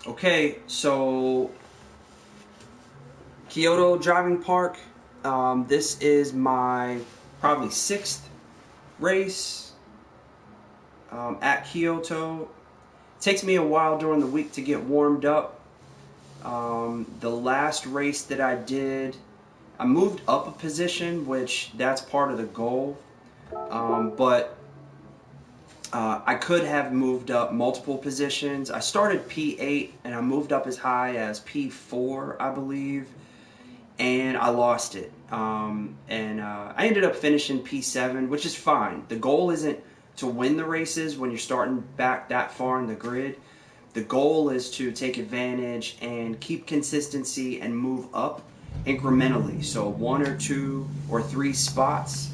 Okay, so Kyoto Driving Park. This is my probably sixth race at Kyoto. It takes me a while during the week to get warmed up. The last race that I did, I moved up a position, which that's part of the goal. But I could have moved up multiple positions. I started P8 and I moved up as high as P4, I believe, and I lost it. I ended up finishing P7, which is fine. The goal isn't to win the races when you're starting back that far in the grid. The goal is to take advantage and keep consistency and move up incrementally. So one or two or three spots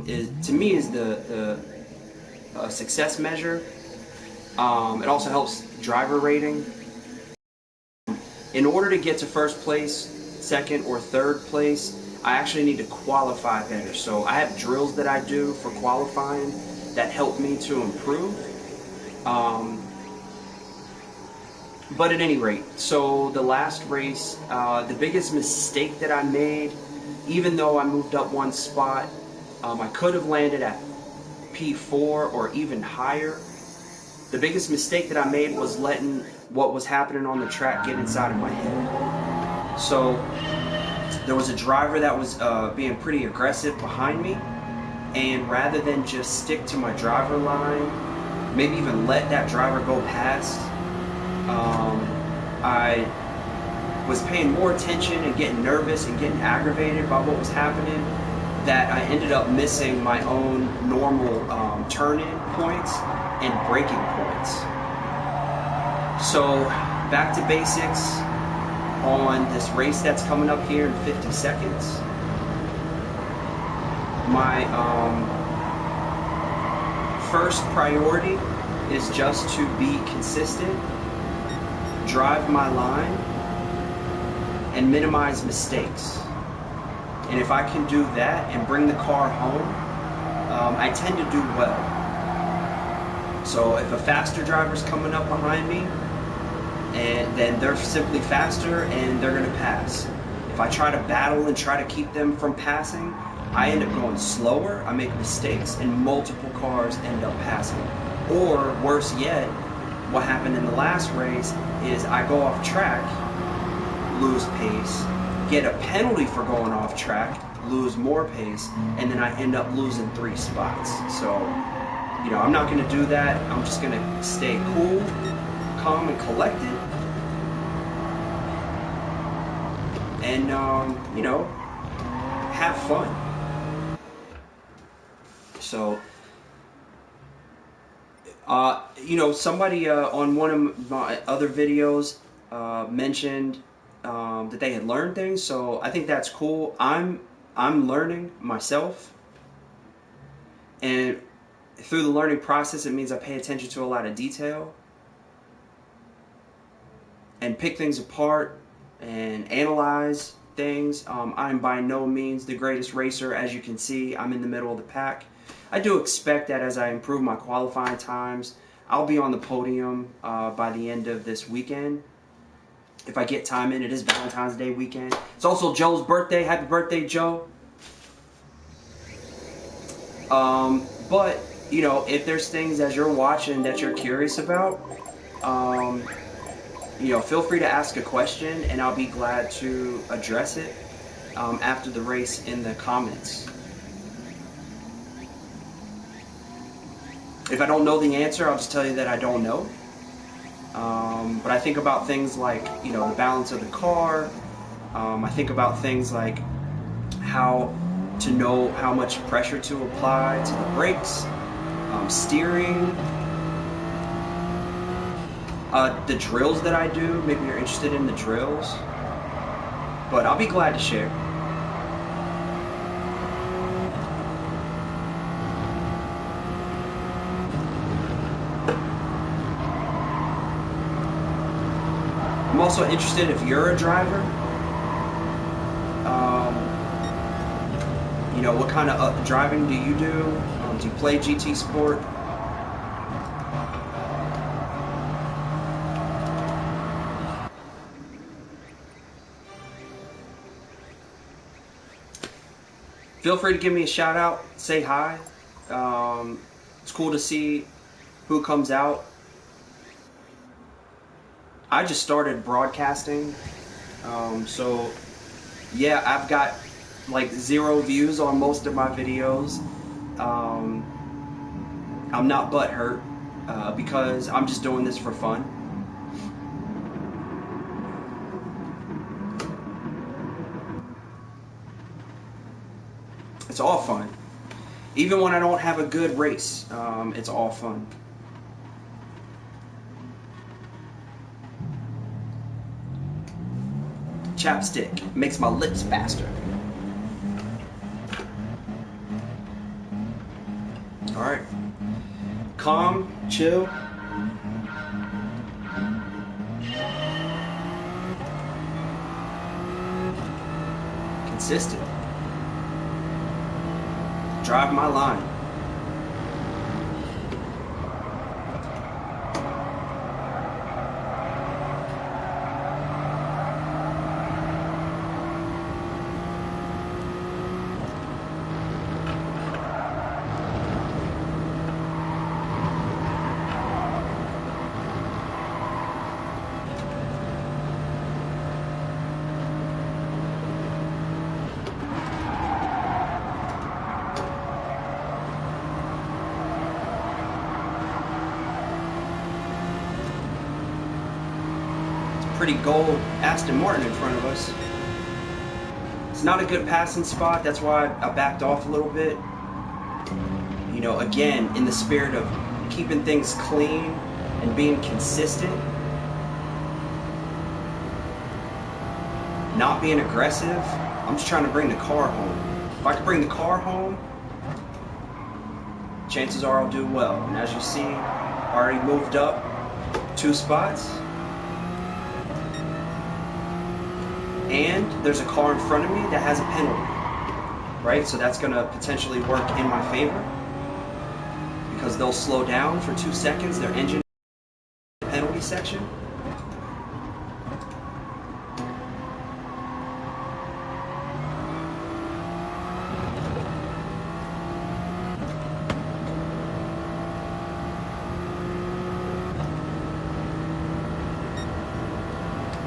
is to me is the success measure. It also helps driver rating. In order to get to first place, second, or third place, I actually need to qualify better. So I have drills that I do for qualifying that help me to improve. But at any rate, so the last race, the biggest mistake that I made, even though I moved up one spot, I could have landed at P4 or even higher. The biggest mistake that I made was letting what was happening on the track get inside of my head. So there was a driver that was being pretty aggressive behind me, and rather than just stick to my driver line, maybe even let that driver go past, I was paying more attention and getting nervous and getting aggravated by what was happening, that I ended up missing my own normal turn-in points and braking points. So back to basics on this race that's coming up here in 50 seconds. My first priority is just to be consistent, drive my line, and minimize mistakes. And if I can do that and bring the car home, I tend to do well. So if a faster driver's coming up behind me, and then they're simply faster and they're gonna pass. If I try to battle and try to keep them from passing, I end up going slower, I make mistakes, and multiple cars end up passing. Or worse yet, what happened in the last race is I go off track, lose pace, get a penalty for going off track, lose more pace, and then I end up losing 3 spots. So, I'm not going to do that. I'm just going to stay cool, calm, and collected, and, have fun. So, somebody on one of my other videos mentioned that they had learned things, so I think that's cool. I'm learning myself, and through the learning process, it means I pay attention to a lot of detail and pick things apart and analyze things. I'm by no means the greatest racer. As you can see, I'm in the middle of the pack. I do expect that as I improve my qualifying times, I'll be on the podium by the end of this weekend. If I get time in, it is Valentine's Day weekend. It's also Joe's birthday. Happy birthday, Joe. But, if there's things as you're watching that you're curious about, feel free to ask a question and I'll be glad to address it after the race in the comments. If I don't know the answer, I'll just tell you that I don't know. But I think about things like, the balance of the car. I think about things like how to know how much pressure to apply to the brakes, steering, the drills that I do. Maybe you're interested in the drills, but I'll be glad to share. I'm also interested if you're a driver. What kind of driving do you do? Do you play GT Sport? Feel free to give me a shout out, say hi. It's cool to see who comes out. I just started broadcasting, so yeah, I've got like 0 views on most of my videos. I'm not butthurt because I'm just doing this for fun. It's all fun. Even when I don't have a good race, it's all fun. Chapstick makes my lips faster. Alright. Calm, chill. Consistent. Drive my line. Pretty gold Aston Martin in front of us. It's not a good passing spot, that's why I backed off a little bit. You know, again, in the spirit of keeping things clean and being consistent. Not being aggressive. I'm just trying to bring the car home. If I can bring the car home, chances are I'll do well. And as you see, I already moved up 2 spots. And there's a car in front of me that has a penalty, right? So that's going to potentially work in my favor because they'll slow down for 2 seconds, their engine penalty section.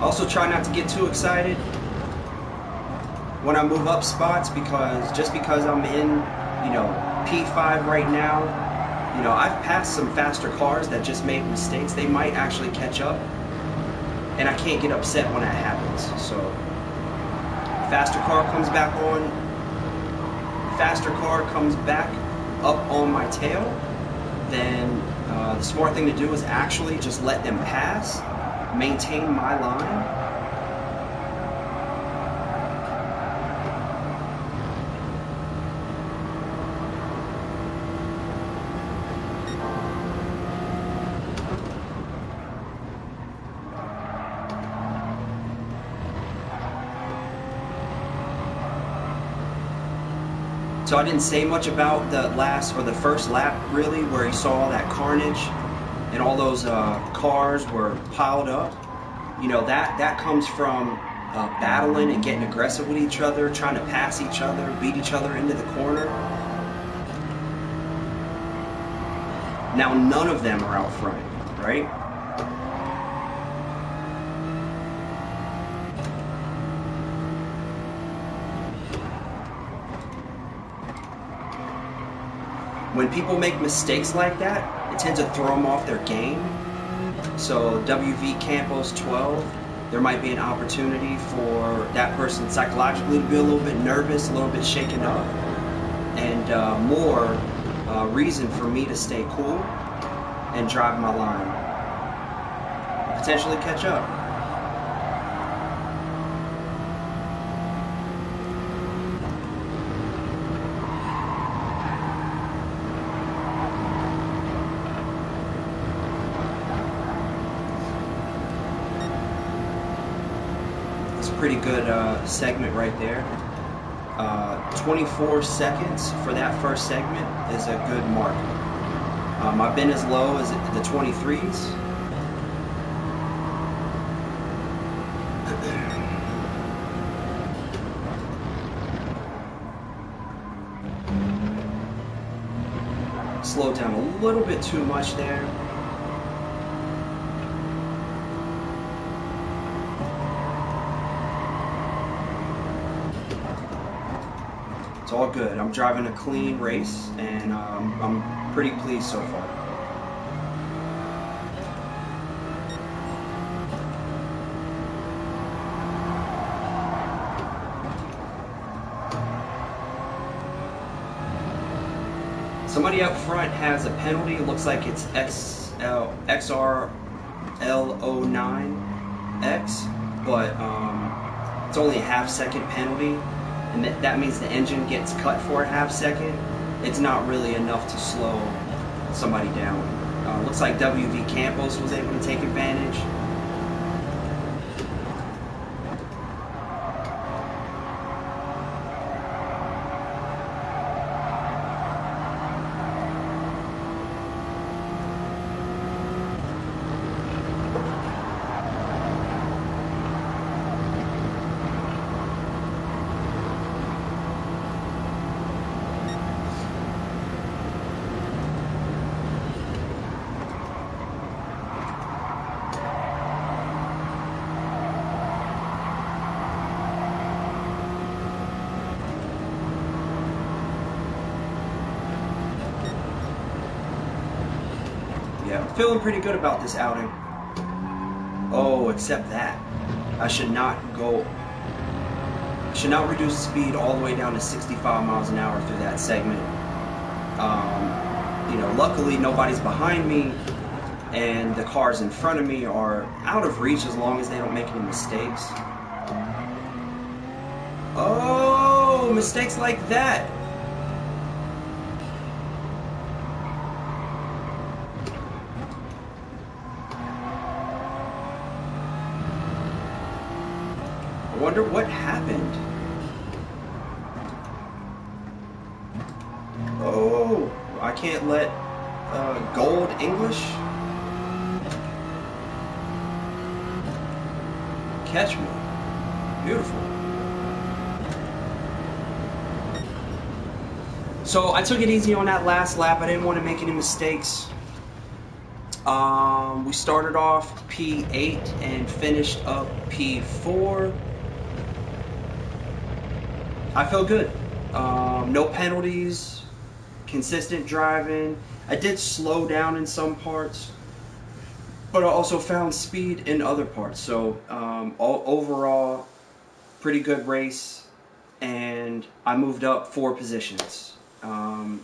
Also try not to get too excited when I move up spots, because just because I'm in, you know, P5 right now, you know, I've passed some faster cars that just made mistakes. They might actually catch up, and I can't get upset when that happens. So, faster car comes back up on my tail, then the smart thing to do is actually just let them pass, maintain my line. So I didn't say much about the last or the first lap really, where you saw that carnage and all those cars were piled up. You know, that comes from battling and getting aggressive with each other, trying to pass each other, beat each other into the corner. Now none of them are out front, right? When people make mistakes like that, it tends to throw them off their game. So WV Campos 12, there might be an opportunity for that person psychologically to be a little bit nervous, a little bit shaken up, and more reason for me to stay cool and drive my line, potentially catch up. Pretty good segment right there. 24 seconds for that first segment is a good mark. I've been as low as the 23s. slowed down a little bit too much there. It's all good. I'm driving a clean race, and I'm pretty pleased so far. Somebody up front has a penalty. It looks like it's XRL09X, but it's only a half-second penalty, and that means the engine gets cut for a half-second. It's not really enough to slow somebody down. Looks like WV Campos was able to take advantage. Yeah, I'm feeling pretty good about this outing. Oh, except that. I should not reduce speed all the way down to 65 miles an hour through that segment. You know, luckily nobody's behind me, and the cars in front of me are out of reach as long as they don't make any mistakes. Oh, mistakes like that. I wonder what happened. Oh, I can't let Gold English catch me. Beautiful. So I took it easy on that last lap. I didn't want to make any mistakes. We started off P8 and finished up P4. I feel good. No penalties, consistent driving. I did slow down in some parts, but I also found speed in other parts. So overall, pretty good race, and I moved up 4 positions to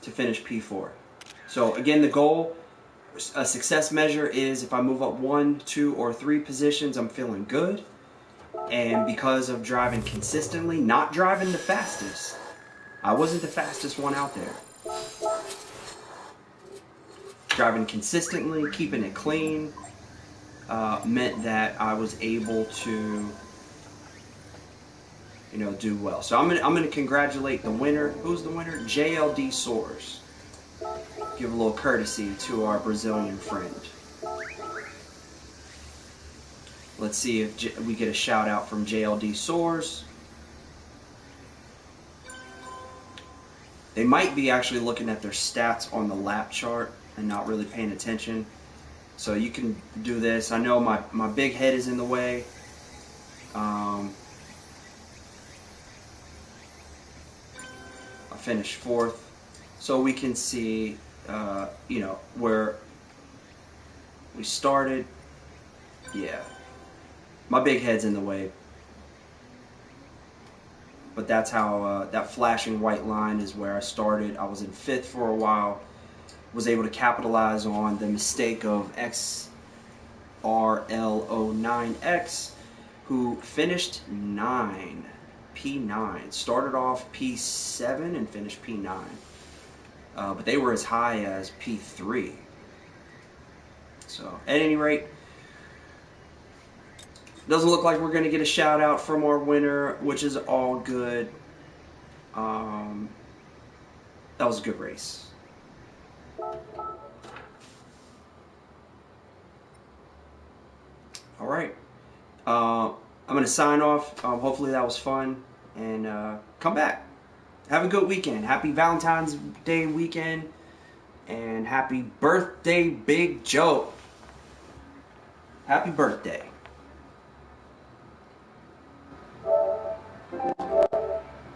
finish P4. So again, the goal, a success measure, is if I move up 1, 2, or 3 positions, I'm feeling good. And because of driving consistently, not driving the fastest, I wasn't the fastest one out there. Driving consistently, keeping it clean, meant that I was able to, you know, do well. So I'm gonna congratulate the winner. Who's the winner? JLD Soares. Give a little courtesy to our Brazilian friend. Let's see if we get a shout out from JLD Soares. They might be actually looking at their stats on the lap chart and not really paying attention. So you can do this. I know my big head is in the way. I finished 4th. So we can see, you know, where we started. Yeah. My big head's in the way. But that's how, that flashing white line is where I started. I was in 5th for a while. Was able to capitalize on the mistake of XRL09X, who finished 9, P9. Started off P7 and finished P9. But they were as high as P3. So, at any rate, doesn't look like we're going to get a shout out from our winner, which is all good. That was a good race. All right. I'm going to sign off. Hopefully that was fun. And come back. have a good weekend. Happy Valentine's Day weekend. And happy birthday, Big Joe. Happy birthday.